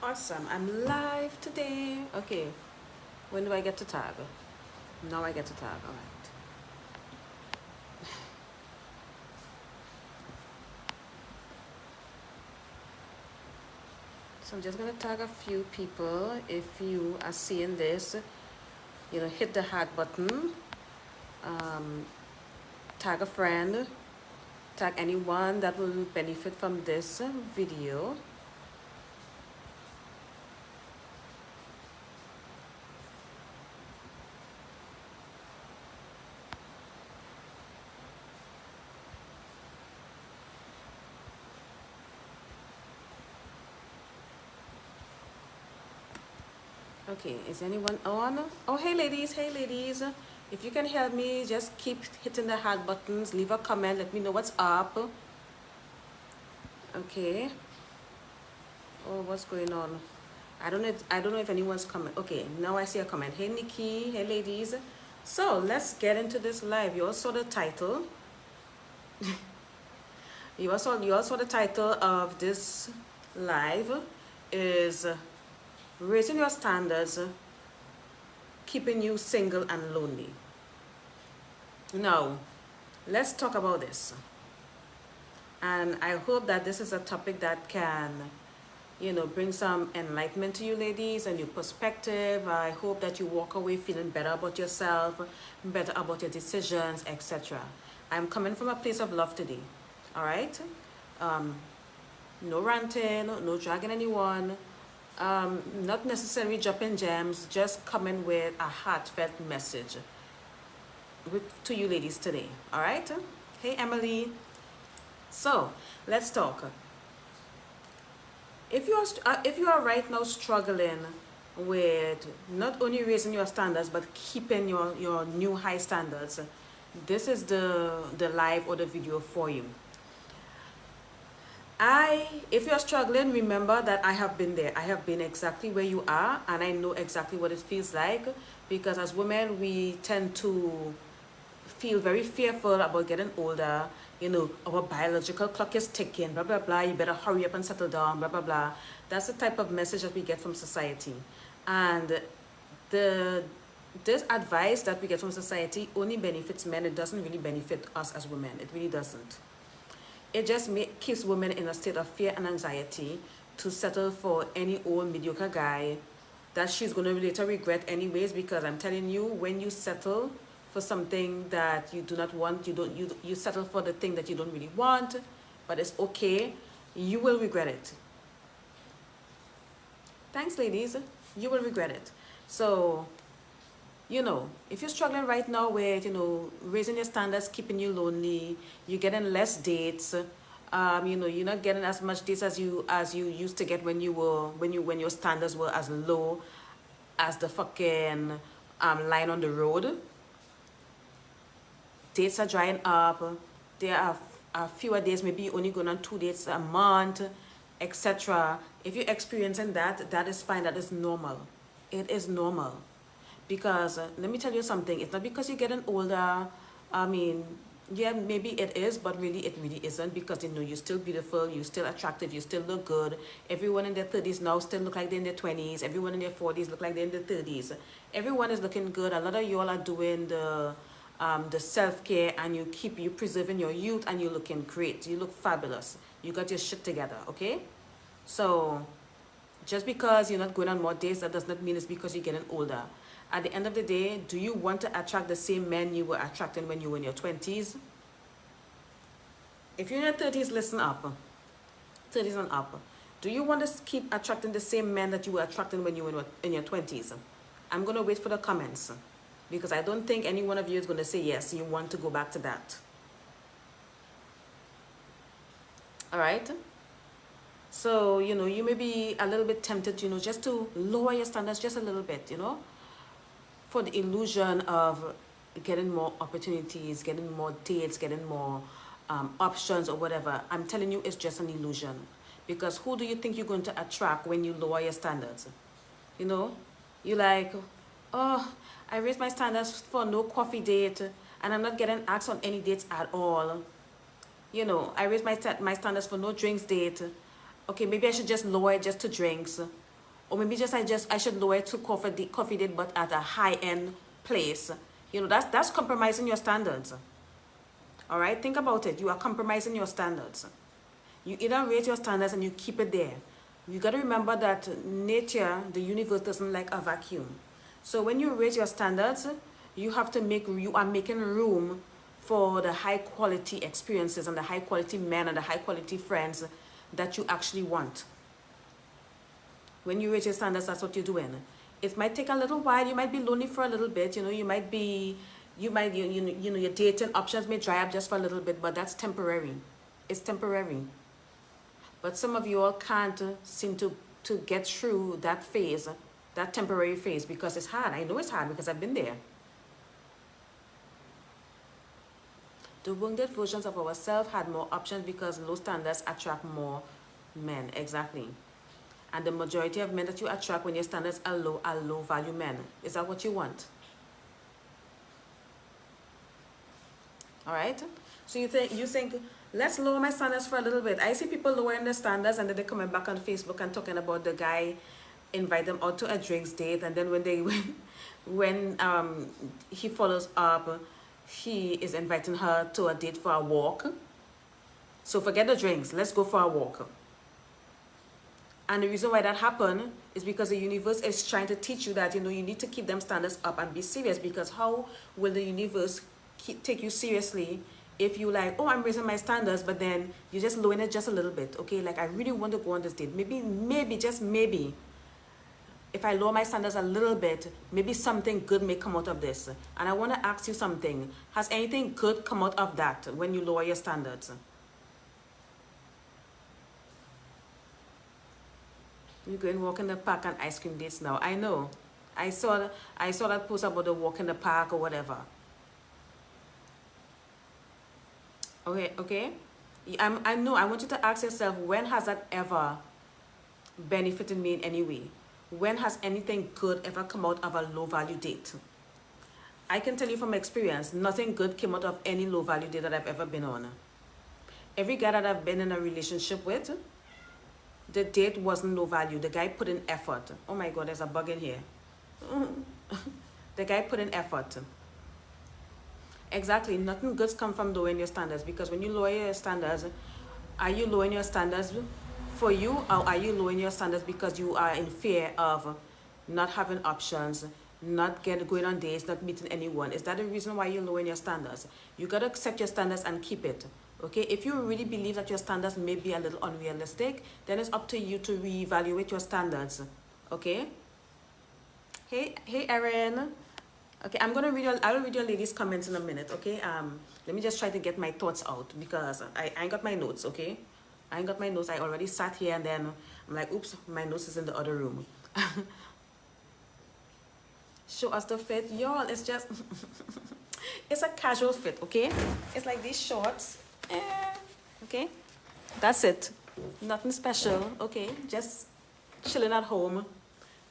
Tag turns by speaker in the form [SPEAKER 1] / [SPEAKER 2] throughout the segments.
[SPEAKER 1] Awesome. I'm live today. Okay. When do I get to tag? Now I get to tag. All right. So I'm just going to tag a few people. If you are seeing this, hit the heart button. Tag a friend. Tag anyone that will benefit from this video. Okay, is anyone on? Oh, hey ladies, hey ladies. If you can help me, just keep hitting the heart buttons. Leave a comment, let me know what's up. Okay. Oh, what's going on? I don't know if anyone's coming. Okay, now I see a comment. Hey Nikki, hey ladies. So let's get into this live. You all saw the title. you all saw the title of this live is Raising Your Standards, Keeping You Single and Lonely. Now, let's talk about this. And I hope that this is a topic that can, bring some enlightenment to you ladies and your perspective. I hope that you walk away feeling better about yourself, better about your decisions, etc. I'm coming from a place of love today. All right? No ranting, no dragging anyone. Not necessarily dropping gems, just coming with a heartfelt message to you ladies today. All right? Hey Emily. So let's talk. If you are right now struggling with not only raising your standards but keeping your new high standards, this is the live or the video for you. If you're struggling, remember that I have been there. I have been exactly where you are, and I know exactly what it feels like, because as women, we tend to feel very fearful about getting older. Our biological clock is ticking, blah, blah, blah. You better hurry up and settle down, blah, blah, blah. That's the type of message that we get from society. And this advice that we get from society only benefits men. It doesn't really benefit us as women. It really doesn't. It just keeps women in a state of fear and anxiety to settle for any old mediocre guy that she's going to later regret anyways, because I'm telling you, when you settle for something that you do not want, you settle for the thing that you don't really want, but it's okay, you will regret it. Thanks, ladies. You will regret it. So, if you're struggling right now with, raising your standards, keeping you lonely, you're getting less dates, you're not getting as much dates as you used to get when your standards were as low as the fucking line on the road. Dates are drying up. There are fewer days, maybe you're only going on 2 dates a month, etc. If you're experiencing that, that is fine. That is normal. It is normal. Because let me tell you something, it's not because you're getting older. Yeah, maybe it is, but really it really isn't, because you're still beautiful, you're still attractive, you still look good. Everyone in their 30s now still look like they're in their 20s. Everyone in their 40s look like they're in their 30s. Everyone is looking good. A lot of you all are doing the self-care, and you preserving your youth, and you're looking great. You look fabulous. You got your shit together, okay? So just because you're not going on more dates, that does not mean it's because you're getting older. At the end of the day, do you want to attract the same men you were attracting when you were in your 20s? If you're in your 30s, listen up. 30s and up. Do you want to keep attracting the same men that you were attracting when you were in your 20s? I'm going to wait for the comments, because I don't think any one of you is going to say yes, you want to go back to that. All right? So, you may be a little bit tempted, just to lower your standards just a little bit, for the illusion of getting more opportunities, getting more dates, getting more options or whatever. I'm telling you, it's just an illusion. Because who do you think you're going to attract when you lower your standards? You're like, oh, I raised my standards for no coffee date, and I'm not getting asked on any dates at all. I raised my standards for no drinks date. Okay, maybe I should just lower it just to drinks. Or maybe I should lower it to coffee date, but at a high-end place. You know, that's compromising your standards. All right, think about it. You are compromising your standards. You either raise your standards and you keep it there. You got to remember that nature, the universe, doesn't like a vacuum. So when you raise your standards, you are making room for the high quality experiences and the high quality men and the high quality friends that you actually want. When you raise your standards, that's what you're doing. It might take a little while. You might be lonely for a little bit. You know, your dating options may dry up just for a little bit, but that's temporary. It's temporary. But some of you all can't seem to get through that phase, that temporary phase, because it's hard. I know it's hard because I've been there. The wounded versions of ourselves had more options because low standards attract more men. Exactly. And the majority of men that you attract when your standards are low value men. Is that what you want? All right. So you think, let's lower my standards for a little bit. I see people lowering their standards and then they're coming back on Facebook and talking about the guy invite them out to a drinks date, and then when he follows up, he is inviting her to a date for a walk. So forget the drinks. Let's go for a walk. And the reason why that happened is because the universe is trying to teach you that, you know, you need to keep them standards up and be serious, because how will the universe take you seriously if you like, oh, I'm raising my standards, but then you're just lowering it just a little bit, okay? Like, I really want to go on this date. Maybe, just maybe, if I lower my standards a little bit, maybe something good may come out of this. And I want to ask you something. Has anything good come out of that when you lower your standards? You go and walk in the park and ice cream dates now. I know. I saw that post about the walk in the park or whatever. Okay. I know. I want you to ask yourself, when has that ever benefited me in any way? When has anything good ever come out of a low value date? I can tell you from experience, nothing good came out of any low value date that I've ever been on. Every guy that I've been in a relationship with, the date wasn't low value. The guy put in effort. Oh my God, there's a bug in here. The guy put in effort. Exactly. Nothing good comes from lowering your standards, because when you lower your standards, are you lowering your standards for you, or are you lowering your standards because you are in fear of not having options, not going on dates, not meeting anyone? Is that the reason why you're lowering your standards? You got to accept your standards and keep it. Okay, if you really believe that your standards may be a little unrealistic, then it's up to you to reevaluate your standards. Okay. Hey, Erin. Okay, I'll read your ladies' comments in a minute. Okay. Let me just try to get my thoughts out, because I ain't got my notes. Okay, I ain't got my notes. I already sat here and then I'm like, oops, my notes is in the other room. Show us the fit, y'all. It's just it's a casual fit. Okay, it's like these shorts. Okay, that's it. Nothing special. Okay, just chilling at home,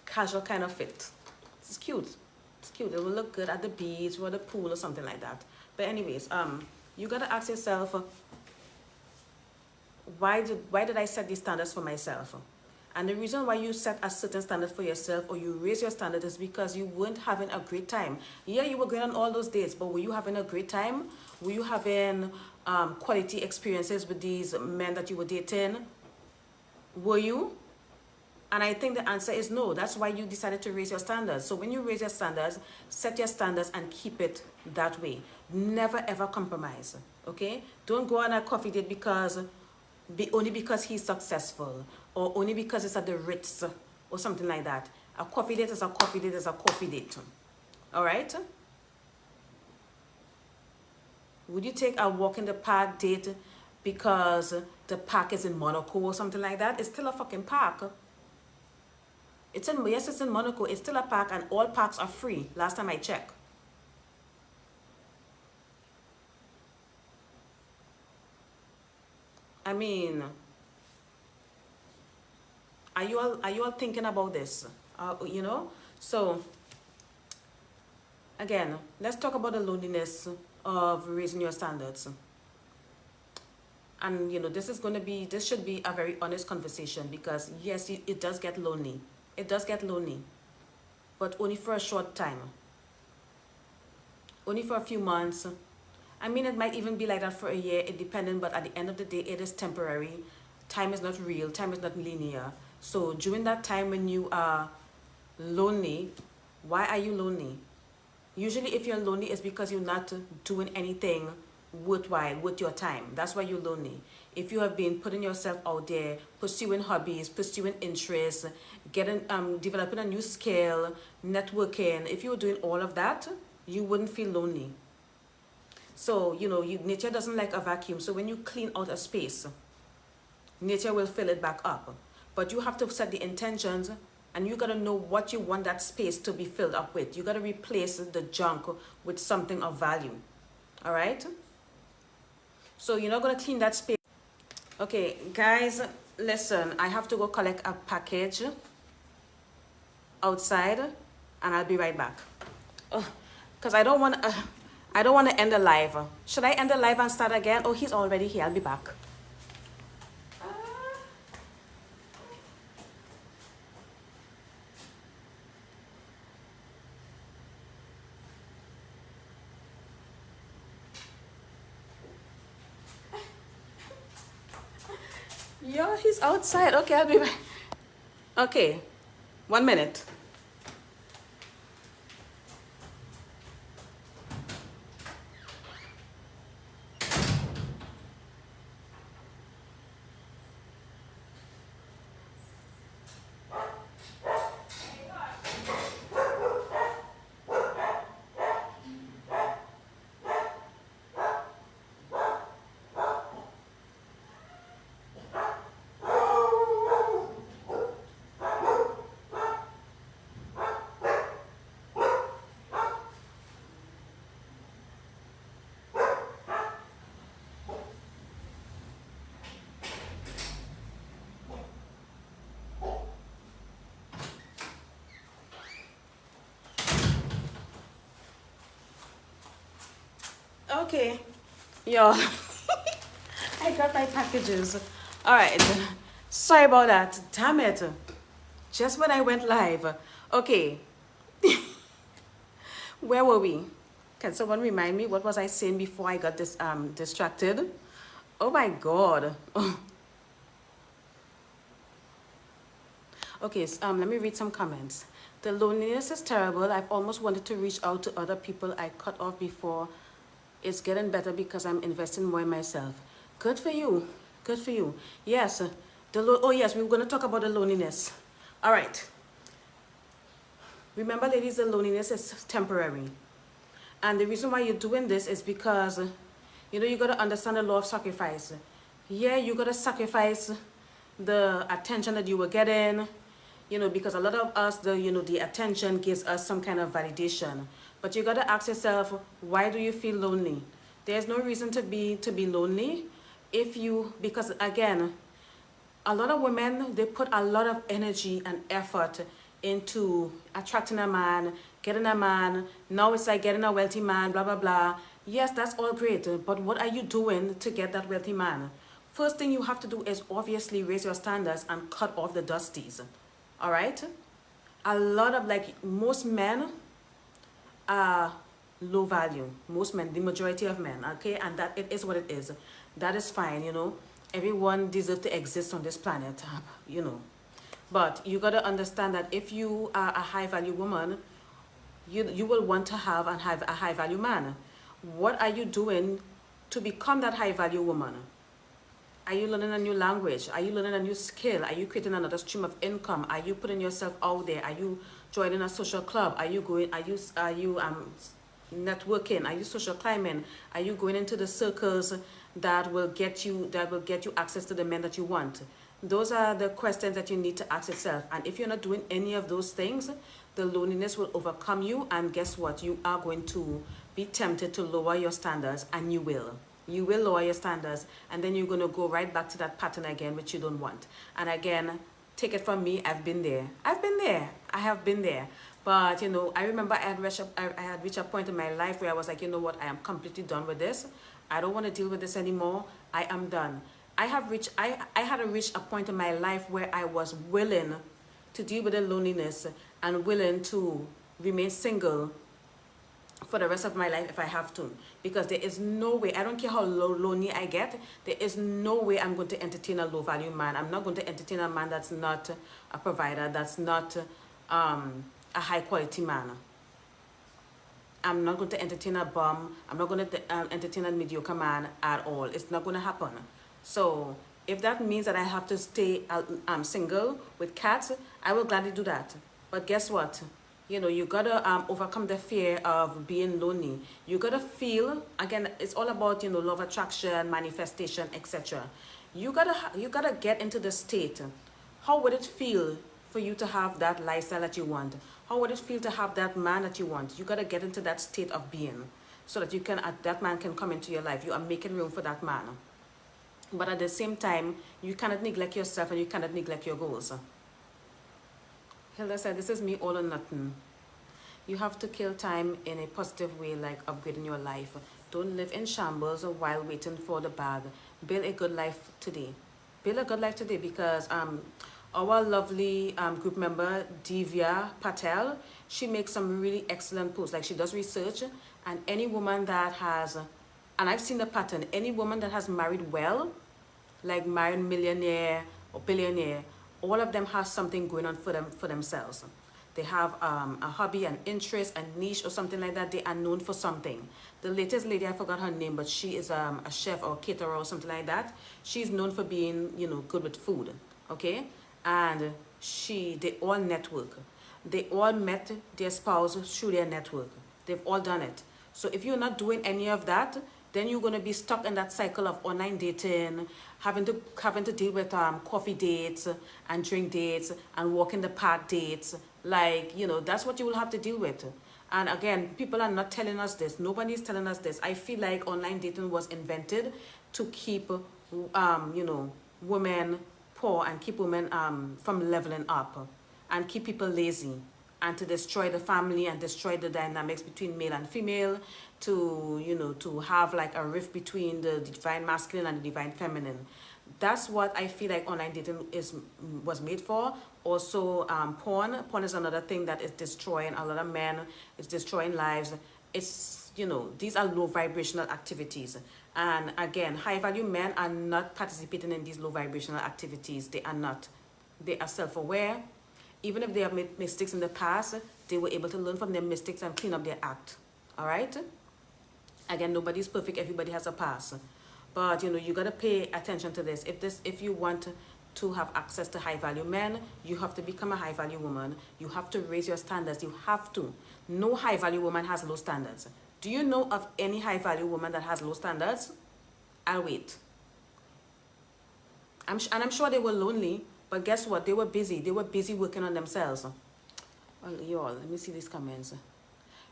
[SPEAKER 1] casual kind of fit. It's cute. It's cute. It will look good at the beach or the pool or something like that. But anyways, you gotta ask yourself, why did I set these standards for myself? And the reason why you set a certain standard for yourself, or you raise your standard, is because you weren't having a great time. Yeah, you were going on all those dates, but were you having a great time? Were you having quality experiences with these men that you were dating? Were you? And I think the answer is no. That's why you decided to raise your standards. So when you raise your standards, set your standards and keep it that way. Never ever compromise. Okay? Don't go on a coffee date only because he's successful, or only because it's at the Ritz or something like that. A coffee date is a coffee date is a coffee date. All right? Would you take a walk in the park date because the park is in Monaco or something like that? It's still a fucking park. Yes, it's in Monaco. It's still a park, and all parks are free. Last time I checked. I mean, are you all thinking about this? You know? So again, let's talk about the loneliness of raising your standards. And you know, this should be a very honest conversation, because yes, it does get lonely. it does get lonely, but only for a short time, only for a few months. I mean, it might even be like that for a year, independent, but at the end of the day, it is temporary. Time is not real, time is not linear. So during that time when you are lonely, why are you lonely? Usually if you're lonely, it's because you're not doing anything worthwhile with your time. That's why you're lonely. If you have been putting yourself out there, pursuing hobbies, pursuing interests, getting developing a new skill, networking, if you were doing all of that, you wouldn't feel lonely. So, nature doesn't like a vacuum. So when you clean out a space, nature will fill it back up. But you have to set the intentions, and you got to know what you want that space to be filled up with. You got to replace the junk with something of value. All right? So you're not going to clean that space. Okay, guys, listen, I have to go collect a package outside, and I'll be right back. Because I don't want to end the live. Should I end the live and start again? Oh, he's already here. I'll be back. Yo, he's outside. Okay, I'll be back. Okay, 1 minute. Okay, yo, I got my packages. All right, sorry about that. Damn it, just when I went live. Okay, where were we? Can someone remind me what was I saying before I got this distracted? Oh my God. Okay, so, let me read some comments. The loneliness is terrible. I've almost wanted to reach out to other people I cut off before. It's getting better because I'm investing more in myself. Good for you. Good for you. Yes. Oh yes, we were going to talk about the loneliness. All right. Remember, ladies, the loneliness is temporary. And the reason why you're doing this is because, you got to understand the law of sacrifice. Yeah, you got to sacrifice the attention that you were getting, because a lot of us, the attention gives us some kind of validation. But you got to ask yourself, why do you feel lonely? There's no reason to be lonely because again, a lot of women, they put a lot of energy and effort into attracting a man, getting a man. Now it's like getting a wealthy man, blah, blah, blah. Yes, that's all great. But what are you doing to get that wealthy man? First thing you have to do is obviously raise your standards and cut off the dusties. All right? A lot of, most men are low value. Most men, the majority of men, okay? And that it is what it is. That is fine, Everyone deserves to exist on this planet, But you got to understand that if you are a high-value woman, you will want to have and have a high-value man. What are you doing to become that high-value woman? Are you learning a new language? Are you learning a new skill? Are you creating another stream of income? Are you putting yourself out there? Are you joining a social club? Are you networking? Are you social climbing? Are you going into the circles that will get you access to the men that you want? Those are the questions that you need to ask yourself. And if you're not doing any of those things, the loneliness will overcome you, and guess what? You are going to be tempted to lower your standards, and you will. You will lower your standards, and then you're going to go right back to that pattern again, which you don't want. And again, take it from me, I've been there. I have been there. But, I remember I had reached a point in my life where I was like, you know what, I am completely done with this. I don't want to deal with this anymore. I am done. I had reached a point in my life where I was willing to deal with the loneliness and willing to remain single for the rest of my life if I have to, because there is no way, I don't care how lonely I get, there is no way I'm going to entertain a low value man. I'm not going to entertain a man that's not a provider, that's not a high quality man. I'm not going to entertain a bum. I'm not going to entertain a mediocre man at all. It's not going to happen. So if that means that I have to stay single with cats, I will gladly do that. But guess what? You know, you gotta overcome the fear of being lonely. You gotta feel, again, it's all about, you know, love attraction, manifestation, etc. You gotta get into the state. How would it feel for you to have that lifestyle that you want? How would it feel to have that man that you want? You gotta get into that state of being, so that you can, that man can come into your life. You are making room for that man. But at the same time, you cannot neglect yourself and you cannot neglect your goals. Hilda said, this is me all or nothing. You have to kill time in a positive way, like upgrading your life. Don't live in shambles while waiting for the bag. Build a good life today. Build a good life today, because our lovely group member, Divya Patel, she makes some really excellent posts. Like, she does research, and any woman that has, and I've seen the pattern, any woman that has married well, like married millionaire or billionaire, all of them have something going on for themselves. They have a hobby, an interest, a niche, or something like that. They are known for something. The latest lady, I forgot her name, but she is a chef or caterer or something like that. She's known for being, you know, good with food, okay? And they all network. They all met their spouse through their network. They've all done it. So if you're not doing any of that, then you're going to be stuck in that cycle of online dating, having to deal with coffee dates and drink dates and walk in the park dates. Like, you know, that's what you will have to deal with. And again, people are not telling us this. Nobody's telling us this. I feel like online dating was invented to keep, you know, women poor and keep women from leveling up and keep people lazy, and to destroy the family and destroy the dynamics between male and female, to, you know, to have like a rift between the divine masculine and the divine feminine. That's what I feel like online dating was made for. Also, porn is another thing that is destroying a lot of men. It's destroying lives. It's, you know, these are low vibrational activities. And again, high value men are not participating in these low vibrational activities. They are not. They are self-aware. Even if they have made mistakes in the past, they were able to learn from their mistakes and clean up their act. All right? Again, nobody's perfect. Everybody has a past. But, you know, you got to pay attention to this. If you want to have access to high value men, you have to become a high value woman. You have to raise your standards. You have to. No high value woman has low standards. Do you know of any high value woman that has low standards? I'll wait. And I'm sure they were lonely, but guess what? They were busy. They were busy working on themselves. Well, y'all, let me see these comments.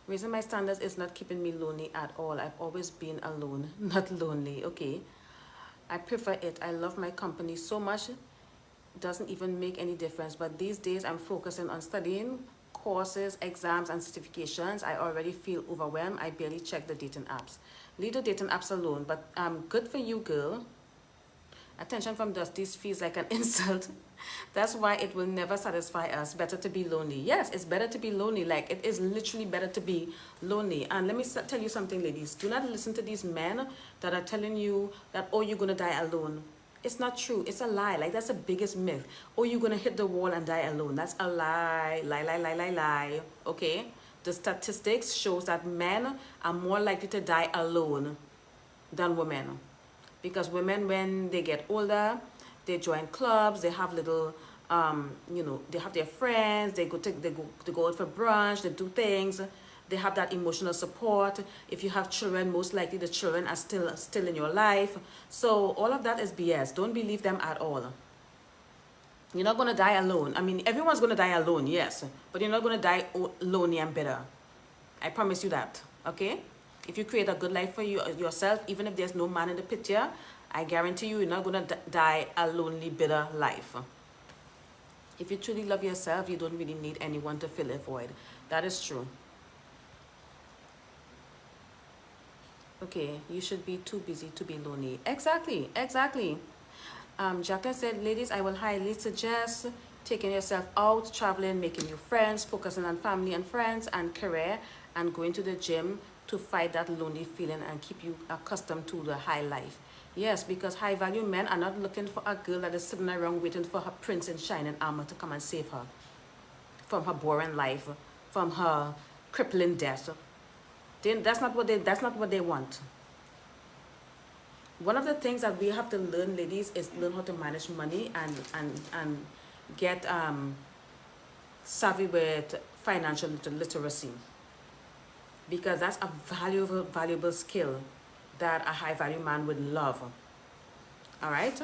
[SPEAKER 1] Raising my standards is not keeping me lonely at all. I've always been alone, not lonely. Okay. I prefer it. I love my company so much. It doesn't even make any difference. But these days, I'm focusing on studying, courses, exams, and certifications. I already feel overwhelmed. I barely check the dating apps. Leave the dating apps alone. But good for you, girl. Attention from Dusties feels like an insult. That's why it will never satisfy us. Better to be lonely. Yes, it's better to be lonely. Like, it is literally better to be lonely. And let me tell you something, ladies. Do not listen to these men that are telling you that, oh, you're going to die alone. It's not true. It's a lie. Like, that's the biggest myth. Oh, you're going to hit the wall and die alone. That's a lie. Lie, lie, lie, lie, lie. Okay? The statistics shows that men are more likely to die alone than women. Because women, when they get older, they join clubs, they have little, you know, they have their friends, they go out for brunch, they do things, they have that emotional support. If you have children, most likely the children are still in your life. So all of that is BS. Don't believe them at all. You're not going to die alone. I mean, everyone's going to die alone, yes, but you're not going to die lonely and bitter. I promise you that, okay? If you create a good life for yourself, even if there's no man in the picture, I guarantee you're not going to die a lonely, bitter life. If you truly love yourself, you don't really need anyone to fill a void. That is true. Okay, you should be too busy to be lonely. Exactly, exactly. Jacqueline said, ladies, I will highly suggest taking yourself out, traveling, making new friends, focusing on family and friends and career, and going to the gym to fight that lonely feeling and keep you accustomed to the high life. Yes, because high value men are not looking for a girl that is sitting around waiting for her prince in shining armor to come and save her from her boring life, from her crippling death. That's not what they want. One of the things that we have to learn, ladies, is learn how to manage money and get savvy with financial literacy, because that's a valuable skill that a high value man would love. All right.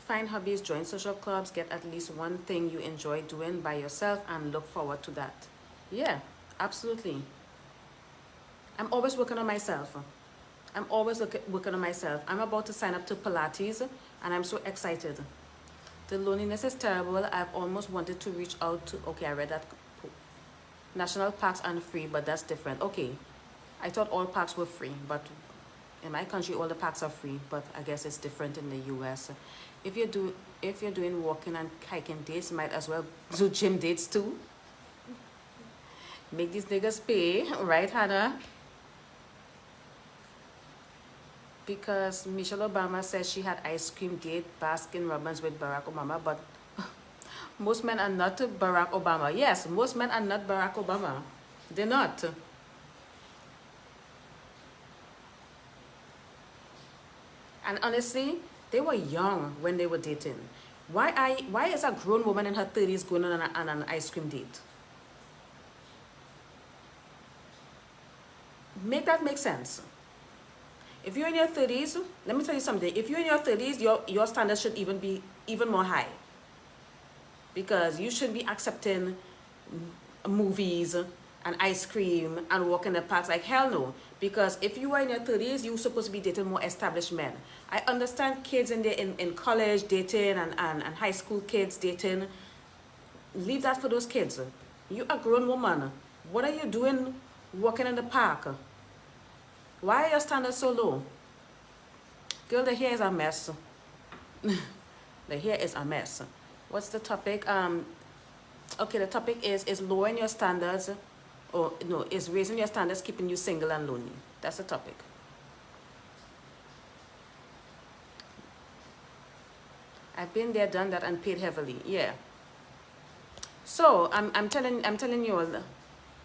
[SPEAKER 1] Find hobbies, join social clubs, get at least one thing you enjoy doing by yourself and look forward to that. Yeah, absolutely. I'm always working on myself. I'm always working on myself. I'm about to sign up to Pilates and I'm so excited. The loneliness is terrible. I've almost wanted to reach out to, okay, I read that. National parks aren't free, but that's different. Okay, I thought all parks were free, but in my country, all the parks are free, but I guess it's different in the US. If you're doing walking and hiking dates, might as well do gym dates too. Make these niggas pay, right, Hannah? Because Michelle Obama says she had ice cream date, Baskin Robbins with Barack Obama, but most men are not Barack Obama. Yes, most men are not Barack Obama. They're not. And honestly, they were young when they were dating. Why is a grown woman in her 30s going on an ice cream date? Make that make sense. If you're in your 30s, let me tell you something. If you're in your 30s, your standards should even be even more high. Because you should be accepting movies and ice cream and walking the parks like hell no. Because if you are in your 30s, you're supposed to be dating more established men. I understand kids in college dating and high school kids dating. Leave that for those kids. You're a grown woman. What are you doing walking in the park? Why are your standards so low? Girl, the hair is a mess. The hair is a mess. What's the topic? Okay, the topic is lowering your standards, or no, is raising your standards keeping you single and lonely. That's the topic. I've been there, done that, and paid heavily. Yeah. So I'm telling you all,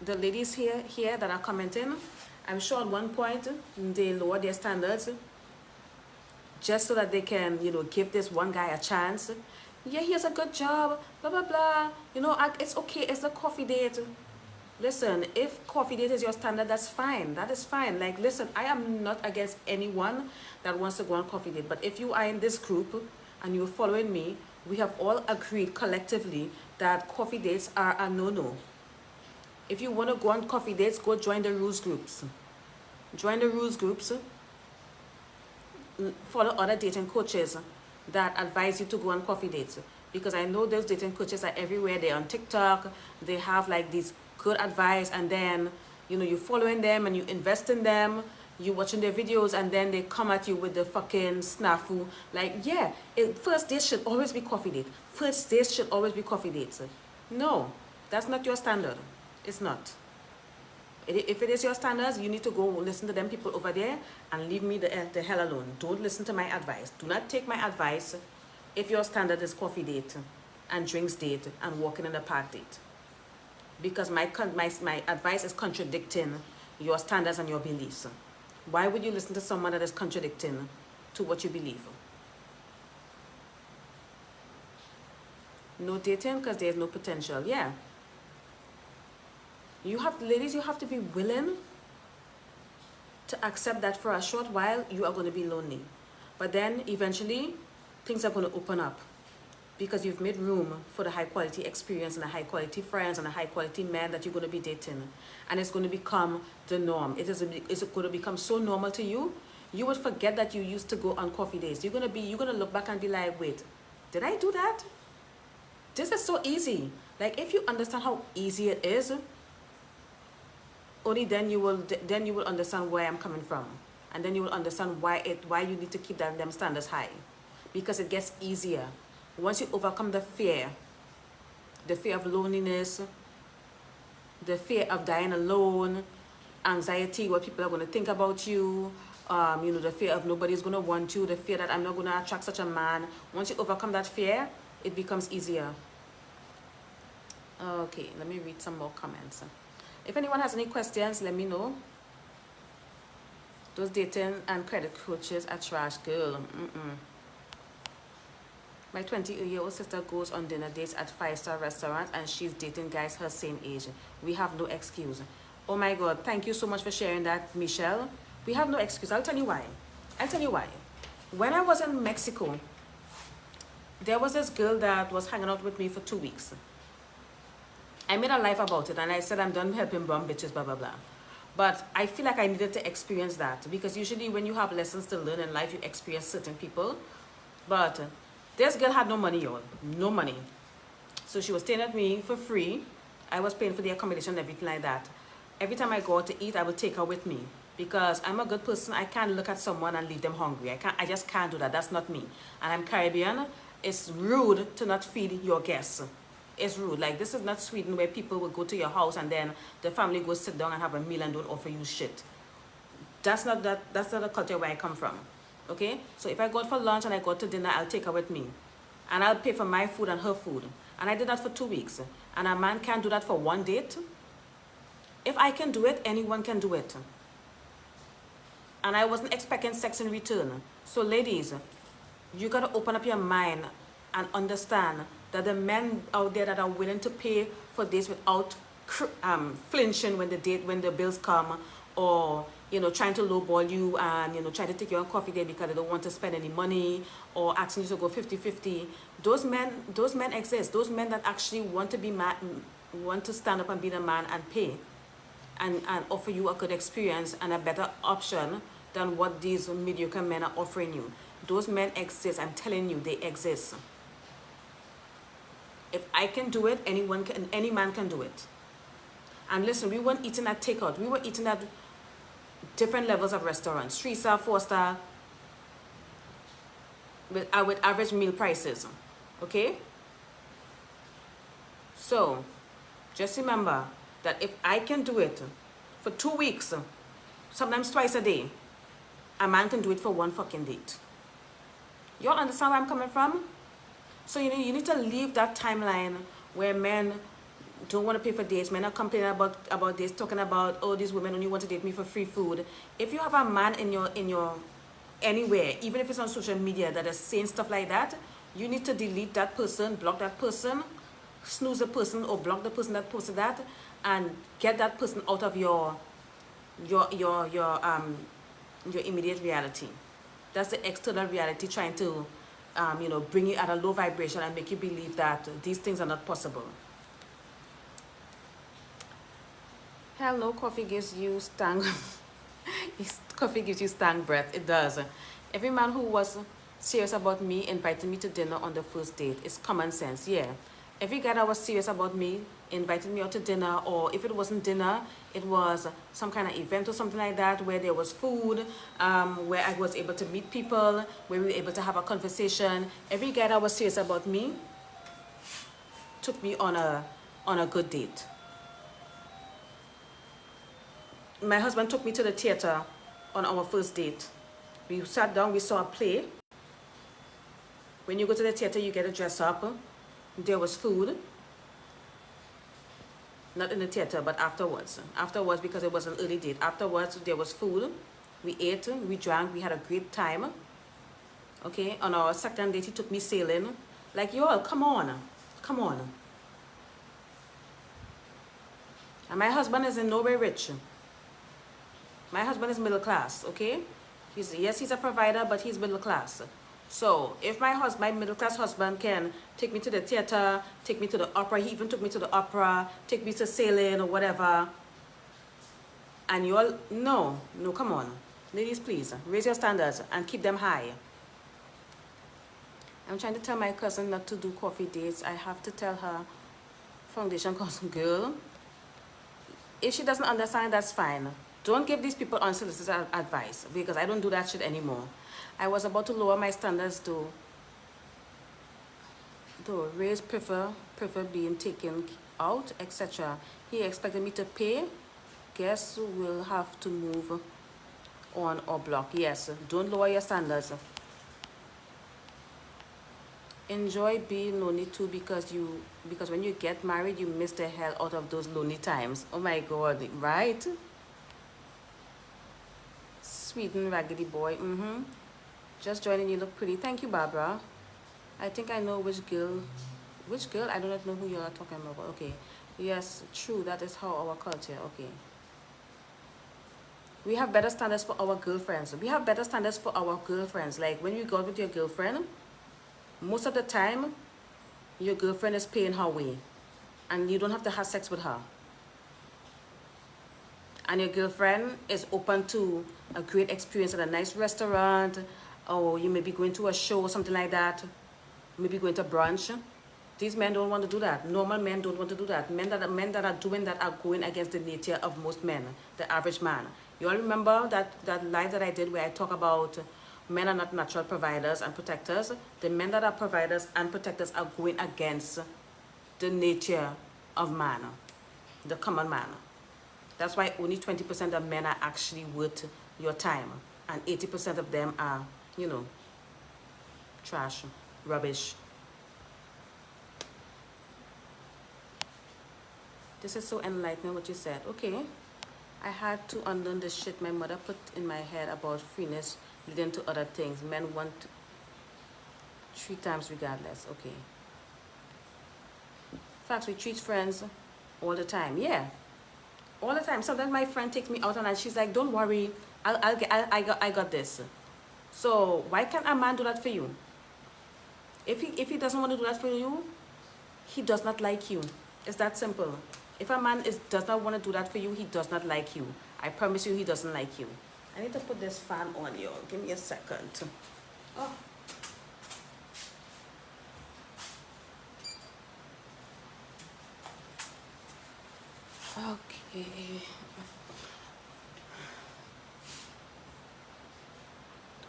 [SPEAKER 1] the ladies here that are commenting, I'm sure at one point they lower their standards just so that they can, give this one guy a chance. Yeah, he has a good job, blah, blah, blah. It's okay, it's a coffee date. Listen, if coffee date is your standard, that's fine. That is fine. Like, listen, I am not against anyone that wants to go on coffee date. But if you are in this group and you're following me, we have all agreed collectively that coffee dates are a no-no. If you want to go on coffee dates, go join the rules groups. Join the rules groups. Follow other dating coaches that advise you to go on coffee dates, because I know those dating coaches are everywhere. They're on TikTok. They have like these good advice, and then you're following them and you invest in them, you watching their videos, and then they come at you with the fucking snafu. Like, yeah, first dates should always be coffee date. First dates should always be coffee dates. No, that's not your standard. It's not. If it is your standards, you need to go listen to them people over there and leave me the hell alone. Don't listen to my advice. Do not take my advice if your standard is coffee date and drinks date and walking in the park date. Because my advice is contradicting your standards and your beliefs. Why would you listen to someone that is contradicting to what you believe? No dating because there's no potential. Yeah. Ladies, you have to be willing to accept that for a short while you are going to be lonely. But then eventually things are going to open up, because you've made room for the high quality experience and the high quality friends and the high quality men that you're going to be dating. And it's going to become the norm. It's going to become so normal to you, you would forget that you used to go on coffee dates. You're going to look back and be like, wait, did I do that? This is so easy. Like, if you understand how easy it is, only then you will understand where I'm coming from, and then you will understand why you need to keep them standards high. because it gets easier. Once you overcome the fear of loneliness, the fear of dying alone, anxiety, what people are going to think about you, you know, the fear of nobody's going to want you, the fear that I'm not going to attract such a man. Once you overcome that fear, it becomes easier. Okay, let me read some more comments. If anyone has any questions, let me know. Those dating and credit coaches are trash, girl. My 20-year-old sister goes on dinner dates at 5-star restaurants and she's dating guys her same age. We have no excuse. Oh my God, thank you so much for sharing that, Michelle. We have no excuse. I'll tell you why. When I was in Mexico, there was this girl that was hanging out with me for 2 weeks. I made a life about it and I said I'm done helping bum bitches, blah, blah, blah. But I feel like I needed to experience that because usually when you have lessons to learn in life, you experience certain people. But this girl had no money, y'all. No money. So she was staying at me for free. I was paying for the accommodation and everything like that. Every time I go out to eat, I would take her with me because I'm a good person. I can't look at someone and leave them hungry. I just can't do that. That's not me. And I'm Caribbean. It's rude to not feed your guests. It's rude. Like, this is not Sweden where people will go to your house and then the family goes sit down and have a meal and don't offer you shit. That's not the culture where I come from. Okay? So if I go out for lunch and I go to dinner, I'll take her with me. And I'll pay for my food and her food. And I did that for 2 weeks. And a man can't do that for one date. If I can do it, anyone can do it. And I wasn't expecting sex in return. So ladies, you got to open up your mind and understand that the men out there that are willing to pay for this without flinching when the bills come, or you know, trying to lowball you and, you know, trying to take you on coffee date because they don't want to spend any money, or asking you to go 50-50. Those men exist. Those men that actually want to stand up and be the man and pay and offer you a good experience and a better option than what these mediocre men are offering you. Those men exist. I'm telling you, they exist. If I can do it, any man can do it. And listen, we weren't eating at takeout. We were eating at different levels of restaurants, 3-star, 4-star, with average meal prices. Okay? So, just remember that if I can do it for 2 weeks, sometimes twice a day, a man can do it for one fucking date. Y'all understand where I'm coming from? So you need to leave that timeline where men don't want to pay for dates. Men are complaining about this, talking about, oh, these women only want to date me for free food. If you have a man in your anywhere, even if it's on social media, that is saying stuff like that, you need to delete that person, block that person, snooze the person, or block the person that posted that, and get that person out of your immediate reality. That's the external reality trying to you know, bring you at a low vibration and make you believe that these things are not possible. Hello, coffee gives you stang. Coffee gives you stang breath. It does. Every man who was serious about me invited me to dinner on the first date. It's common sense, yeah. Every guy that was serious about me invited me out to dinner, or if it wasn't dinner, it was some kind of event or something like that where there was food, where I was able to meet people, where we were able to have a conversation. Every guy that was serious about me took me on a good date. My husband took me to the theater on our first date. We sat down, we saw a play. When you go to the theater, you get to dress up. There was food. Not in the theater, but afterwards. Afterwards, because it was an early date. Afterwards, there was food. We ate, we drank, we had a great time. Okay, on our second date, he took me sailing. Like, y'all, come on. Come on. And my husband is in no way rich. My husband is middle class, okay? Yes, he's a provider, but he's middle class. So if my middle class husband can take me to the theater, take me to the opera, he even took me to the opera, take me to sailing or whatever. And you all, no, come on. Ladies, please, raise your standards and keep them high. I'm trying to tell my cousin not to do coffee dates. I have to tell her, foundation cousin girl. If she doesn't understand, that's fine. Don't give these people unsolicited advice, because I don't do that shit anymore. I was about to lower my standards to Though Ray's prefer being taken out, etc. He expected me to pay. Guess we'll have to move on or block. Yes, don't lower your standards. Enjoy being lonely too, because when you get married you miss the hell out of those lonely times. Oh my god, right? Sweet and raggedy boy. Just joining, you look pretty. Thank you, Barbara. I think I know which girl. Which girl? I do not know who you are talking about. Okay. Yes, true. That is how our culture. Okay. We have better standards for our girlfriends. We have better standards for our girlfriends. Like when you go out with your girlfriend, most of the time, your girlfriend is paying her way. And you don't have to have sex with her. And your girlfriend is open to a great experience at a nice restaurant, or you may be going to a show or something like that, maybe going to brunch. These men don't want to do that. Normal men don't want to do that. Men that are doing that are going against the nature of most men, the average man. You all remember that live that I did where I talk about men are not natural providers and protectors. The men that are providers and protectors are going against the nature of man, the common man. That's why only 20% of men are actually worth your time. And 80% of them are, you know, trash, rubbish. This is so enlightening what you said. Okay. I had to unlearn the shit my mother put in my head about freeness leading to other things. Men want 3 times regardless. Okay. Facts, we treat friends all the time. Yeah. All the time. Sometimes my friend takes me out and she's like, don't worry, I got this. So why can't a man do that for you? If he doesn't want to do that for you, he does not like you. It's that simple. If a man does not want to do that for you, he does not like you. I promise you, he doesn't like you. I need to put this fan on, y'all. Give me a second. Oh. Okay.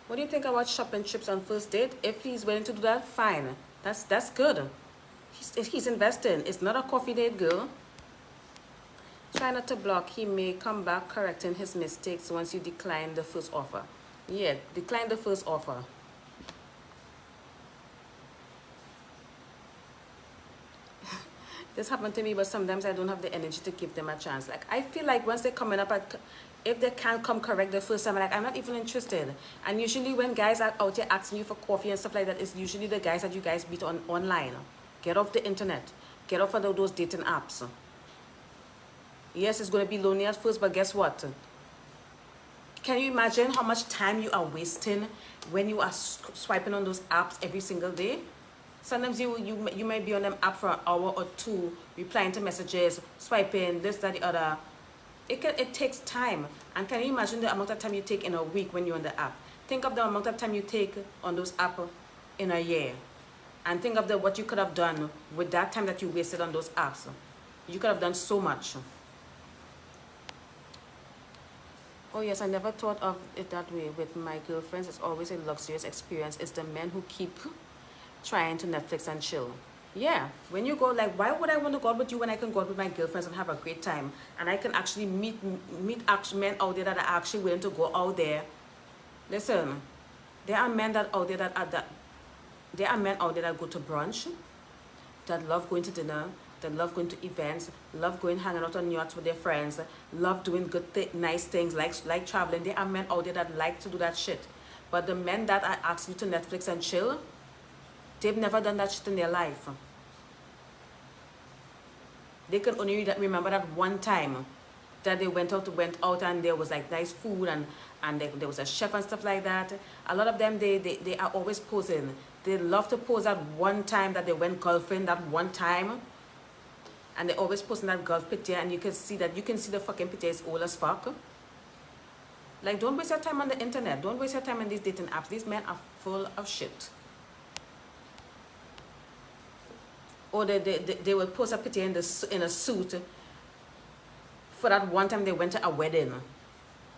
[SPEAKER 1] What do you think about shopping trips on first date? If he's willing to do that, fine. That's good. He's investing. It's not a coffee date, girl. Try not to block. He may come back correcting his mistakes once you decline the first offer. Yeah, decline the first offer. This happened to me, but sometimes I don't have the energy to give them a chance. Like, I feel like once they're coming up, if they can't come correct the first time, like, I'm not even interested. And usually when guys are out here asking you for coffee and stuff like that, it's usually the guys that you guys meet online. Get off the internet. Get off of those dating apps. Yes, it's going to be lonely at first, but guess what? Can you imagine how much time you are wasting when you are swiping on those apps every single day? Sometimes you might be on them app for an hour or 2, replying to messages, swiping, this, that, the other. It takes time. And can you imagine the amount of time you take in a week when you're on the app? Think of the amount of time you take on those apps in a year. And think of what you could have done with that time that you wasted on those apps. You could have done so much. Oh yes, I never thought of it that way. With my girlfriends, it's always a luxurious experience. It's the men who keep trying to Netflix and chill. Yeah, when you go, like, why would I want to go out with you when I can go out with my girlfriends and have a great time? And I can actually meet men out there that are actually willing to go out there. Listen, there are men that out there there are men out there that go to brunch, that love going to dinner, that love going to events, love going hanging out on yachts with their friends, love doing good nice things like traveling. There are men out there that like to do that shit. But the men that are asking you to Netflix and chill, they've never done that shit in their life. They can only remember that one time that they went out and there was like nice food and there was a chef and stuff like that. A lot of them, they are always posing. They love to pose that one time that they went golfing, that one time. And they always posting that golf picture, and you can see the fucking picture is old as fuck. Like, don't waste your time on the internet. Don't waste your time on these dating apps. These men are full of shit. Or they will post a picture in a suit for that one time they went to a wedding.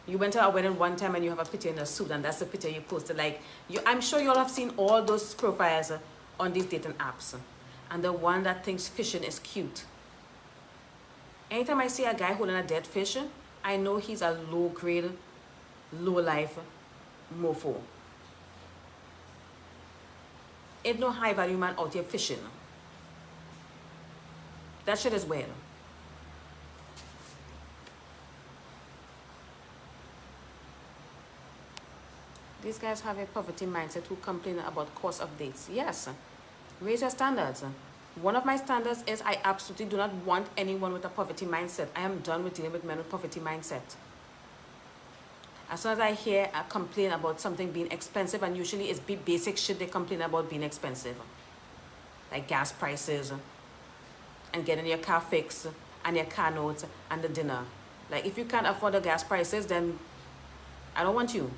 [SPEAKER 1] You went to a wedding one time and you have a picture in a suit, and that's the picture you posted. Like, I'm sure you all have seen all those profiles on these dating apps. and the one that thinks fishing is cute. Anytime I see a guy holding a dead fish, I know he's a low grade, low life mofo. Ain't no high value man out here fishing. That shit is weird. These guys have a poverty mindset who complain about cost of dates. Yes, raise your standards. One of my standards is I absolutely do not want anyone with a poverty mindset. I am done with dealing with men with poverty mindset. As soon as I hear a complaint about something being expensive, and usually it's basic shit they complain about being expensive, like gas prices and getting your car fixed and your car notes and the dinner. Like, if you can't afford the gas prices, then I don't want you.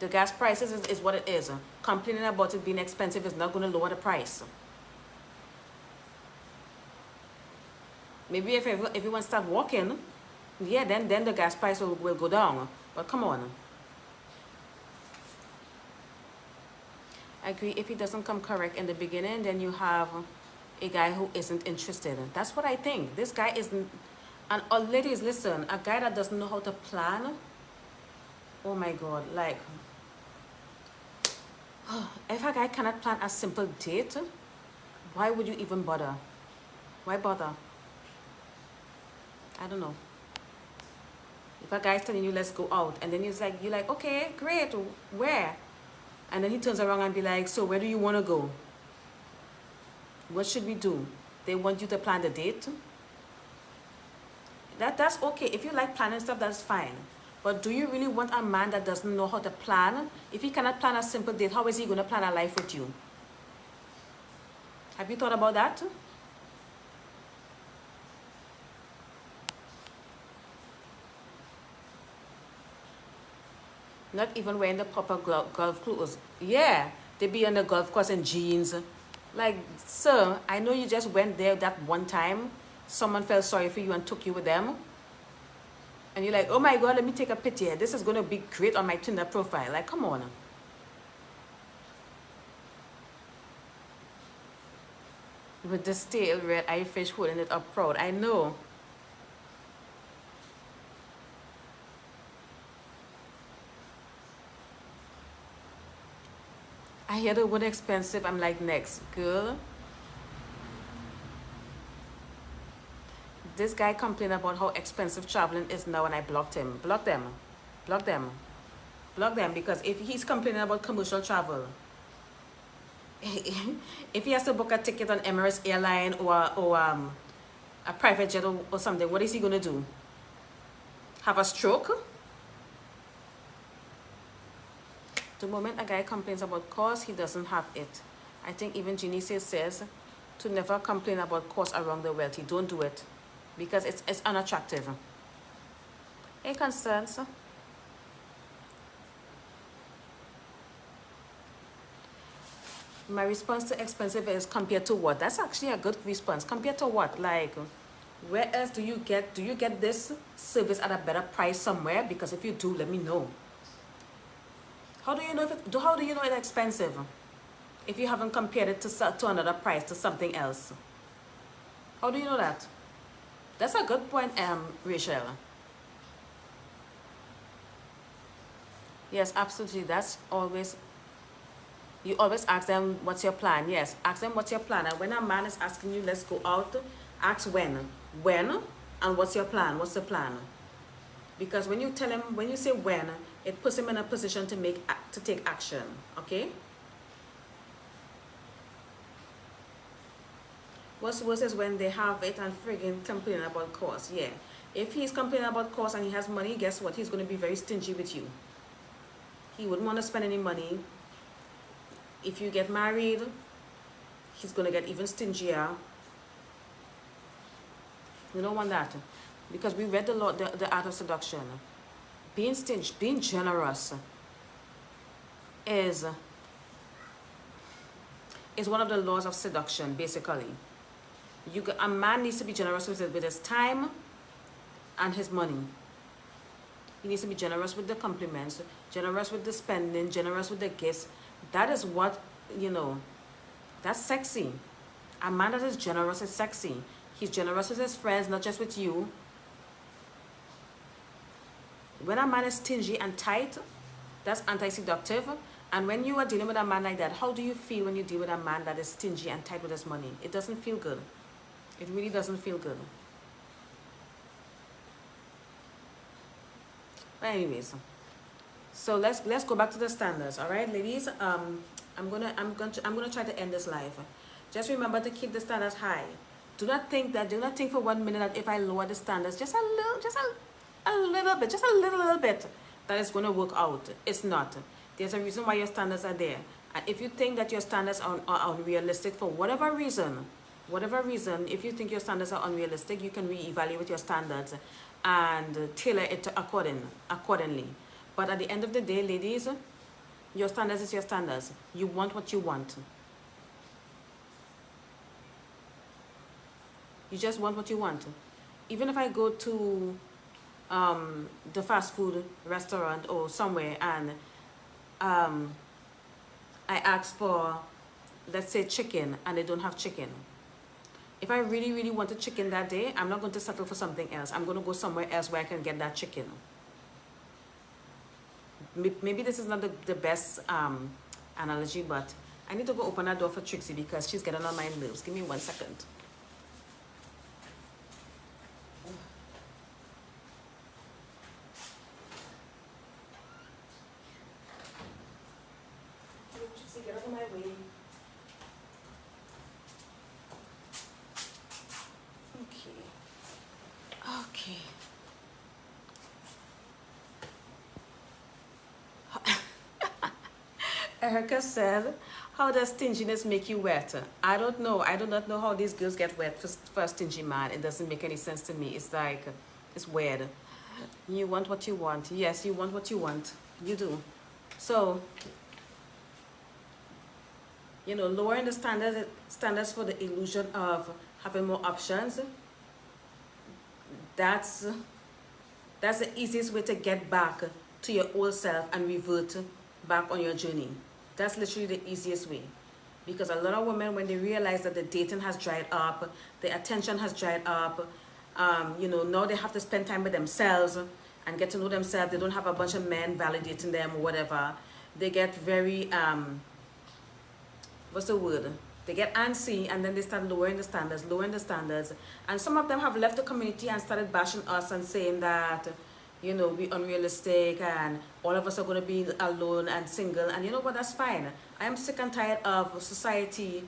[SPEAKER 1] The gas prices is what it is. Complaining about it being expensive is not going to lower the price. Maybe if everyone start walking, yeah, then the gas price will go down. But come on. I agree. If it doesn't come correct in the beginning, then you have a guy who isn't interested. That's what I think. This guy isn't. And ladies, listen, a guy that doesn't know how to plan. Oh my God, like, if a guy cannot plan a simple date, why would you even bother? Why bother? I don't know. If a guy's telling you, let's go out, and then you're like, okay, great, where? And then he turns around and be like, so where do you want to go? What should we do? They want you to plan the date? That's okay. If you like planning stuff, that's fine. But do you really want a man that doesn't know how to plan? If he cannot plan a simple date, how is he going to plan a life with you? Have you thought about that? Not even wearing the proper golf clothes. Yeah, they be on the golf course in jeans. Like, sir, I know you just went there that one time. Someone felt sorry for you and took you with them. And you're like, oh my God, let me take a picture. This is going to be great on my Tinder profile. Like, come on. With the stale red eye fish holding it up proud. I know. I hear the word expensive. I'm like, next, girl. This guy complained about how expensive traveling is now, and I blocked him. Block them. Block them. Block them, because if he's complaining about commercial travel, if he has to book a ticket on Emirates Airline or a private jet or something, what is he going to do? Have a stroke? The moment a guy complains about cost, he doesn't have it. I think even Jeannie says to never complain about cost around the wealthy. Don't do it, because it's unattractive. Any concerns? My response to expensive is compared to what? That's actually a good response. Compared to what? Like, where else do you get this service at a better price somewhere? Because if you do, let me know. How do you know it's expensive if you haven't compared it to another price, to something else? How do you know that? That's a good point, Rachel. Yes, absolutely. That's always, you always ask them, what's your plan? Yes, ask them what's your plan. And when a man is asking you, let's go out, ask when. When, and what's your plan? What's the plan? Because when you tell him, when you say when, it puts him in a position to take action, okay? What's worse is when they have it and friggin' complaining about cost. Yeah, if he's complaining about cost and he has money, guess what? He's going to be very stingy with you. He wouldn't want to spend any money. If you get married, he's going to get even stingier. You don't want that, because we read the Art of Seduction. Being stingy, being generous is one of the laws of seduction, basically. A man needs to be generous with his time and his money. He needs to be generous with the compliments, generous with the spending, generous with the gifts. That is what, you know, that's sexy. A man that is generous is sexy. He's generous with his friends, not just with you. When a man is stingy and tight, that's anti-seductive. And when you are dealing with a man like that, how do you feel when you deal with a man that is stingy and tight with his money? It doesn't feel good. It really doesn't feel good. But anyways, so let's go back to the standards. All right, ladies. I'm gonna try to end this live. Just remember to keep the standards high. Do not think for 1 minute that if I lower the standards just a little bit, just a little bit, that it's going to work out. It's not. There's a reason why your standards are there. And if you think that your standards are unrealistic for whatever reason, if you think your standards are unrealistic, you can reevaluate your standards and tailor it accordingly. But at the end of the day, ladies, your standards is your standards. You want what you want. You just want what you want. Even if I go to the fast food restaurant or somewhere and I ask for, let's say, chicken, and they don't have chicken. If I really wanted chicken that day, I'm not going to settle for something else. I'm going to go somewhere else where I can get that chicken. Maybe this is not the best analogy, but I need to go open that door for Trixie because she's getting on my nerves. Give me 1 second. Trixie, get out of my way. Okay. Erica said, how does stinginess make you wet? I don't know. I do not know how these girls get wet for a stingy man. It doesn't make any sense to me. It's like, it's weird. You want what you want. Yes, you want what you want. You do. So, you know, lowering the standards for the illusion of having more options, that's the easiest way to get back to your old self and revert back on your journey. That's literally the easiest way. Because a lot of women, when they realize that the dating has dried up, the attention has dried up, you know, now they have to spend time with themselves and get to know themselves. They don't have a bunch of men validating them or whatever. They get very, what's the word? They get antsy, and then they start lowering the standards. And some of them have left the community and started bashing us and saying that, you know, we're unrealistic and all of us are going to be alone and single. And you know what, that's fine. I am sick and tired of society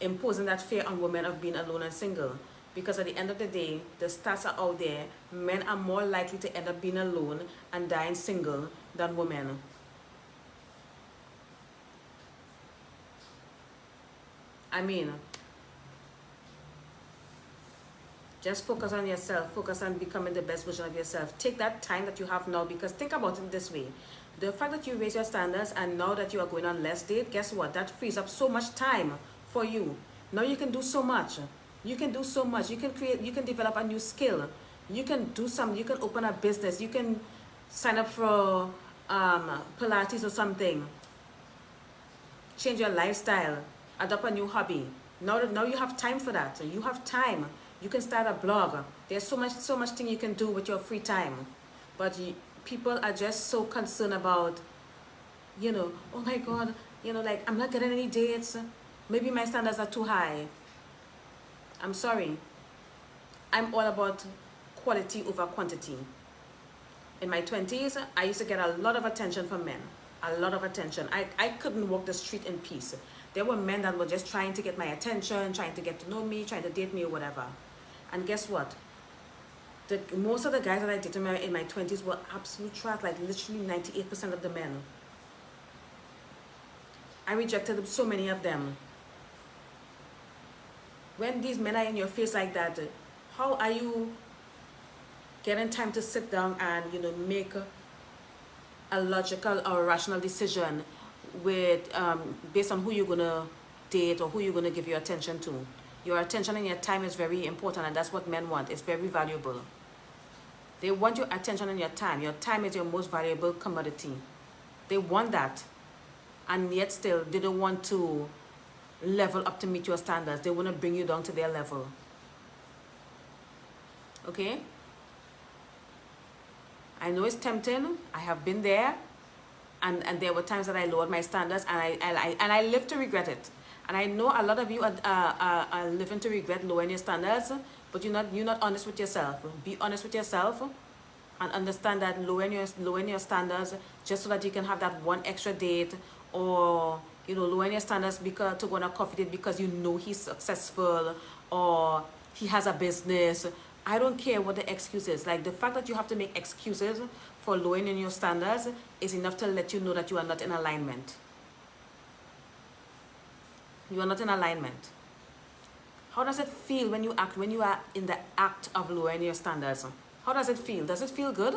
[SPEAKER 1] imposing that fear on women of being alone and single. Because at the end of the day, the stats are out there. Men are more likely to end up being alone and dying single than women. I mean, just focus on yourself. Focus on becoming the best version of yourself. Take that time that you have now, because think about it this way. The fact that you raise your standards and now that you are going on less date, guess what? That frees up so much time for you. Now you can do so much. You can do so much. You can create, you can develop a new skill. You can do something. You can open a business. You can sign up for Pilates or something. Change your lifestyle. Adopt a new hobby. Now you have time for that. You have time. You can start a blog. There's so much thing you can do with your free time. But people are just so concerned about, you know, oh my God, you know, like, I'm not getting any dates. Maybe my standards are too high. I'm sorry. I'm all about quality over quantity. In my 20s, I used to get a lot of attention from men. A lot of attention. I couldn't walk the street in peace. There were men that were just trying to get my attention, trying to get to know me, trying to date me or whatever. And guess what? Most of the guys that I dated in my 20s were absolute trash, like literally 98% of the men. I rejected so many of them. When these men are in your face like that, how are you getting time to sit down and, you know, make a logical or rational decision with based on who you're gonna date or who you're gonna give your attention to? Your attention and your time is very important, and that's what men want. It's very valuable. They want your attention and your time. Your time is your most valuable commodity. They want that. And yet still, they don't want to level up to meet your standards. They want to bring you down to their level. Okay? I know it's tempting. I have been there. And there were times that I lowered my standards, and I live to regret it. And I know a lot of you are living to regret lowering your standards, but you're not honest with yourself. Be honest with yourself and understand that lowering your standards just so that you can have that one extra date, or lowering your standards because to go on a coffee date because you know he's successful or he has a business. I don't care what the excuse is. Like, the fact that you have to make excuses for lowering in your standards is enough to let you know that you are not in alignment. You are not in alignment. How does it feel when you are in the act of lowering your standards? How does it feel? Does it feel good?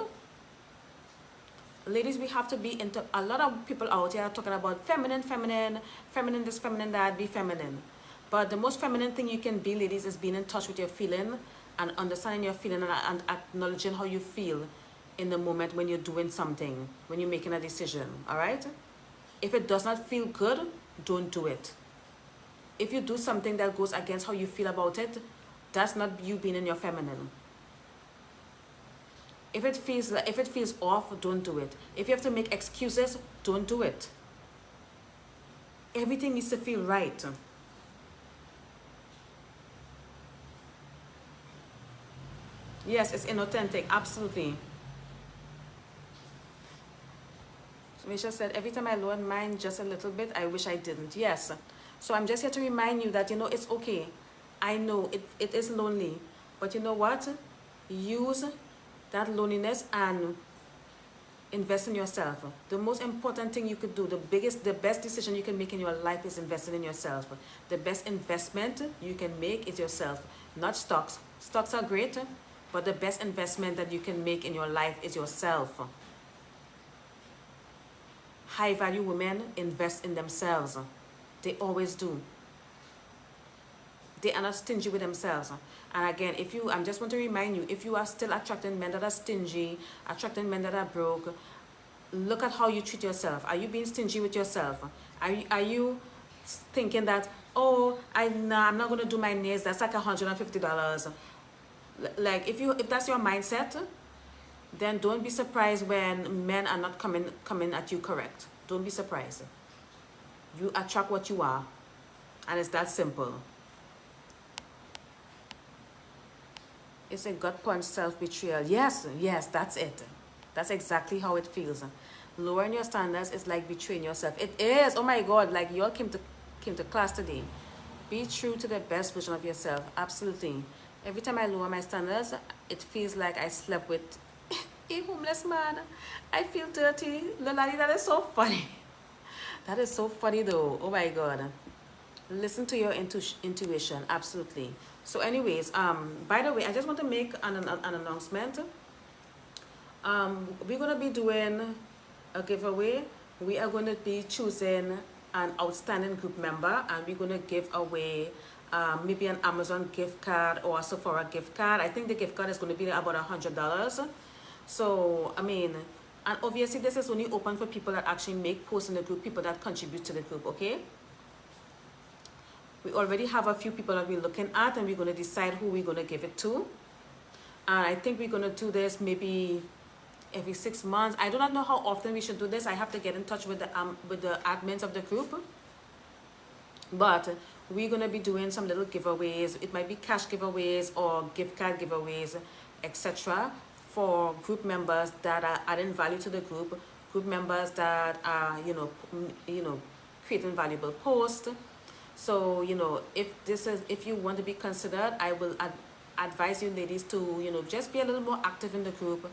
[SPEAKER 1] Ladies, we have to be into, a lot of people out here are talking about feminine this, feminine that, be feminine. But the most feminine thing you can be, ladies, is being in touch with your feeling and understanding your feeling and acknowledging how you feel in the moment when you're doing something, when you're making a decision, all right? If it does not feel good, don't do it. If you do something that goes against how you feel about it, that's not you being in your feminine. If it feels off, don't do it. If you have to make excuses, don't do it. Everything needs to feel right. Yes, it's inauthentic, absolutely. Misha said, every time I lower mine just a little bit, I wish I didn't. Yes. So I'm just here to remind you that, it's okay. I know it is lonely. But you know what? Use that loneliness and invest in yourself. The most important thing you could do, the best decision you can make in your life is investing in yourself. The best investment you can make is yourself, not stocks. Stocks are great, but the best investment that you can make in your life is yourself. High value women invest in themselves. They always do. They are not stingy with themselves. And again, I just want to remind you, if you are still attracting men that are stingy, attracting men that are broke, look at how you treat yourself. Are you being stingy with yourself? Are you thinking that, oh, I'm not going to do my nails, that's like $150. Like, if that's your mindset, then don't be surprised when men are not coming at you correct. Don't be surprised. You attract what you are, and it's that simple. It's a gut punch, self-betrayal. Yes, that's it. That's exactly how it feels. Lowering your standards is like betraying yourself. It is. Oh my God! Like, you all came to class today. Be true to the best version of yourself. Absolutely. Every time I lower my standards, it feels like I slept with a homeless man. I feel dirty. Lolani, that is so funny. That is so funny though. Oh my God. Listen to your intuition. Absolutely. So anyways, by the way, I just want to make an announcement. We're going to be doing a giveaway. We are going to be choosing an outstanding group member, and we're going to give away maybe an Amazon gift card or a Sephora gift card. I think the gift card is going to be about $100. So, I mean, and obviously this is only open for people that actually make posts in the group, people that contribute to the group, okay? We already have a few people that we're looking at, and we're going to decide who we're going to give it to. And I think we're going to do this maybe every 6 months. I do not know how often we should do this. I have to get in touch with the admins of the group. But we're going to be doing some little giveaways. It might be cash giveaways or gift card giveaways, etc. for group members that are adding value to the group members that are, creating valuable posts. So, if you want to be considered, I will advise you ladies to, just be a little more active in the group,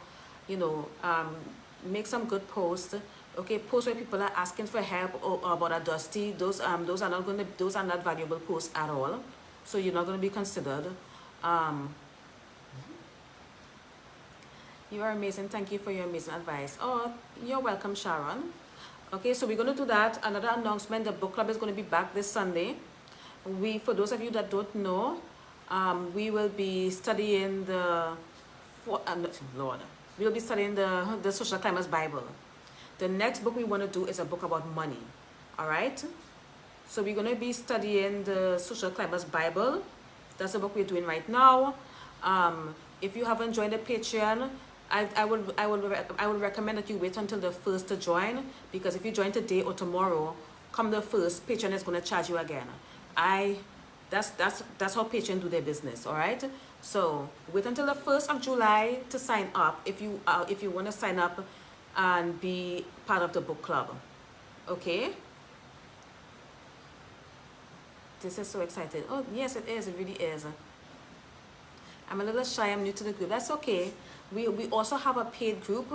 [SPEAKER 1] make some good posts. Okay, posts where people are asking for help or about a dusty. Those are not valuable posts at all. So you're not going to be considered. You are amazing. Thank you for your amazing advice. Oh, you're welcome, Sharon. Okay, so we're going to do that. Another announcement, the book club is going to be back this Sunday. For those of you that don't know, we will be studying the Lord, we'll be studying the Social Climbers Bible. The next book we want to do is a book about money. All right? So we're going to be studying the Social Climbers Bible. That's the book we're doing right now. If you haven't joined the Patreon, I would recommend that you wait until the 1st to join, because if you join today or tomorrow, come the 1st, Patreon is going to charge you again. That's how Patreon do their business. All right? So wait until the 1st of July to sign up if you want to sign up and be part of the book club. Okay? This is so exciting. Oh yes, it is. It really is. I'm a little shy. I'm new to the group. That's okay. We also have a paid group.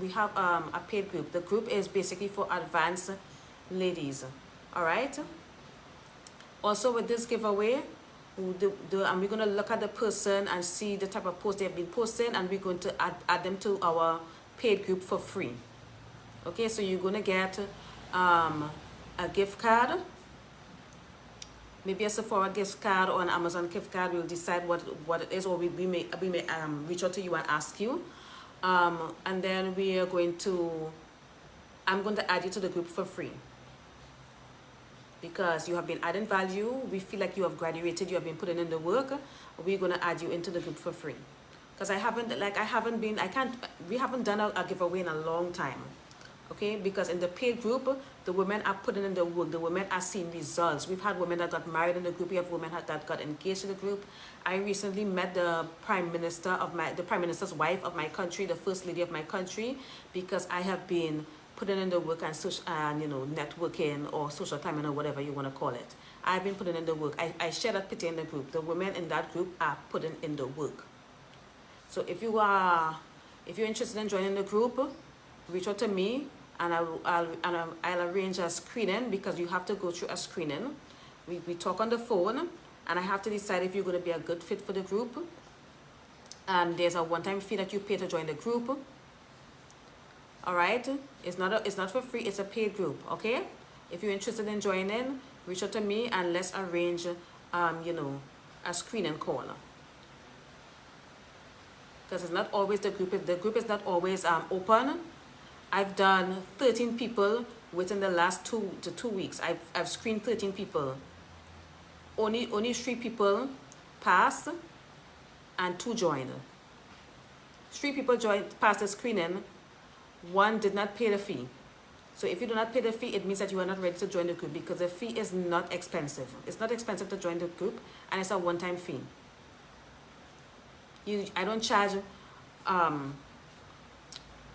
[SPEAKER 1] We have a paid group. The group is basically for advanced ladies. All right. Also with this giveaway, and we're going to look at the person and see the type of post they've been posting, and we're going to add them to our paid group for free. Okay, so you're going to get a gift card, maybe a Sephora gift card or an Amazon gift card. We'll decide what it is, or we may reach out to you and ask you, and then we are going to, I'm going to add you to the group for free, because you have been adding value. We feel like you have graduated, you have been putting in the work. We're going to add you into the group for free, because we haven't done a giveaway in a long time. Okay, because in the paid group, the women are putting in the work. The women are seeing results. We've had women that got married in the group. We have women that got engaged in the group. I recently met the prime minister's wife of my country, the first lady of my country, because I have been putting in the work and networking or social climbing or whatever you want to call it. I've been putting in the work. I share that picture in the group. The women in that group are putting in the work. So if you're interested in joining the group, reach out to me, and I'll arrange a screening, because you have to go through a screening. We talk on the phone, and I have to decide if you're going to be a good fit for the group. And there's a one-time fee that you pay to join the group. All right, it's not for free. It's a paid group. Okay, if you're interested in joining, reach out to me and let's arrange a screening call, because it's not always the group is not always open. I've done 13 people within the last 2 to 2 weeks. I've screened 13 people. Only 3 people passed and 2 joined. 3 people passed the screening. 1 did not pay the fee. So if you do not pay the fee, it means that you are not ready to join the group, because the fee is not expensive. It's not expensive to join the group, and it's a one-time fee. I don't charge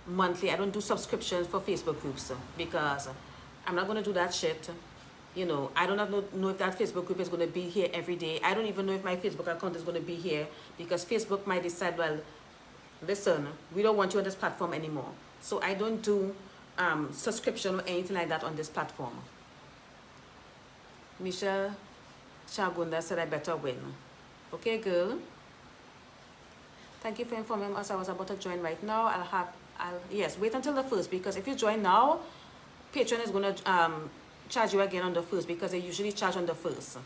[SPEAKER 1] monthly. I don't do subscriptions for Facebook groups, because I'm not going to do that shit. I do not know if that Facebook group is going to be here every day. I don't even know if my Facebook account is going to be here, because Facebook might decide, well, listen, we don't want you on this platform anymore. So I don't do subscription or anything like that on this platform. Misha Chagunda said I better win. Okay, girl. Thank you for informing us. I was about to join right now. Yes, wait until the 1st, because if you join now, Patreon is going to charge you again on the 1st, because they usually charge on the 1st.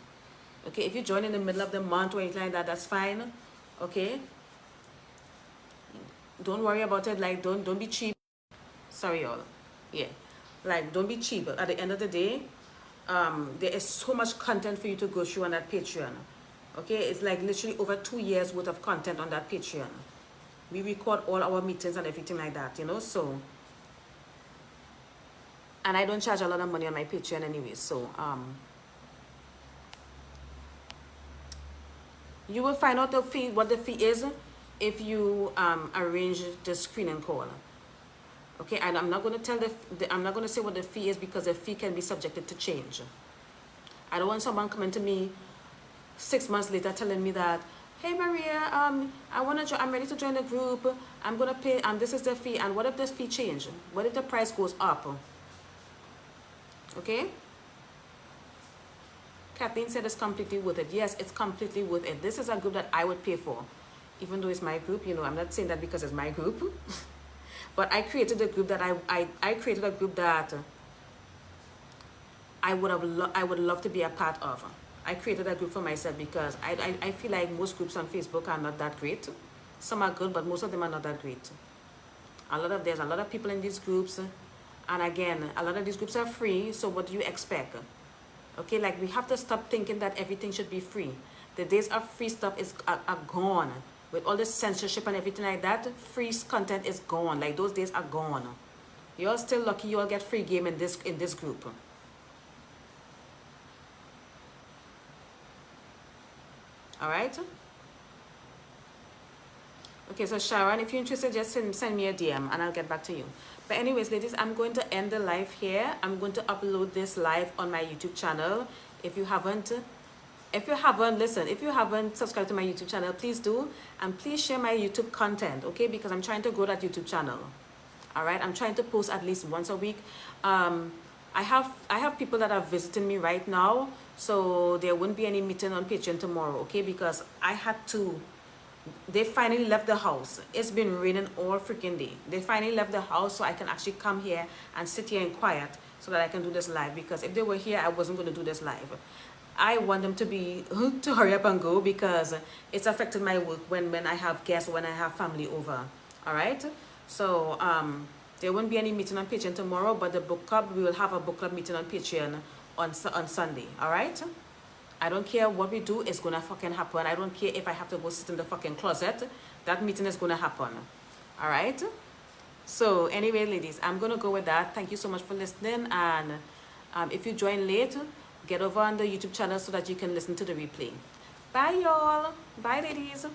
[SPEAKER 1] Okay, if you join in the middle of the month or anything like that, that's fine. Okay, don't worry about it. Like, don't be cheap. Sorry, y'all. Yeah, like, don't be cheap. At the end of the day, there is so much content for you to go through on that Patreon. Okay, it's like literally over 2 years worth of content on that Patreon. We record all our meetings and everything like that, so. And I don't charge a lot of money on my Patreon anyway, so you will find out what the fee is if you arrange the screening call. Okay, and I'm not going to I'm not going to say what the fee is, because the fee can be subjected to change. I don't want someone coming to me 6 months later telling me that, hey Maria, I'm ready to join the group. I'm gonna pay, and this is the fee. And what if this fee change? What if the price goes up? Okay. Kathleen said it's completely worth it. Yes, it's completely worth it. This is a group that I would pay for, even though it's my group. I'm not saying that because it's my group, but I created a group that I created a group that I would love to be a part of. I created a group for myself, because I feel like most groups on Facebook are not that great. Some are good, but most of them are not that great. There's a lot of people in these groups, and again, a lot of these groups are free, so what do you expect? Okay, like we have to stop thinking that everything should be free. The days of free stuff are gone. With all this censorship and everything like that, free content is gone. Like those days are gone. You're still lucky you all get free game in this group. All right. Okay, so Sharon, if you're interested, just send me a DM and I'll get back to you. But anyways, ladies, I'm going to end the live here. I'm going to upload this live on my YouTube channel. If you haven't subscribed to my YouTube channel, please do. And please share my YouTube content, okay? Because I'm trying to grow that YouTube channel. All right, I'm trying to post at least once a week. I have people that are visiting me right now, so there won't be any meeting on Patreon tomorrow, okay? Because they finally left the house. It's been raining all freaking day. They finally left the house, so I can actually come here and sit here in quiet so that I can do this live. Because if they were here, I wasn't going to do this live. I want them to hurry up and go, because it's affected my work when I have guests, when I have family over. All right. So there won't be any meeting on Patreon tomorrow, but the book club, we will have a book club meeting on Patreon on Sunday. All right. I don't care what we do, it's gonna fucking happen. I don't care if I have to go sit in the fucking closet. That meeting is gonna happen. All right. So anyway, ladies, I'm gonna go with that. Thank you so much for listening. And if you join late, get over on the YouTube channel so that you can listen to the replay. Bye, y'all. Bye, ladies.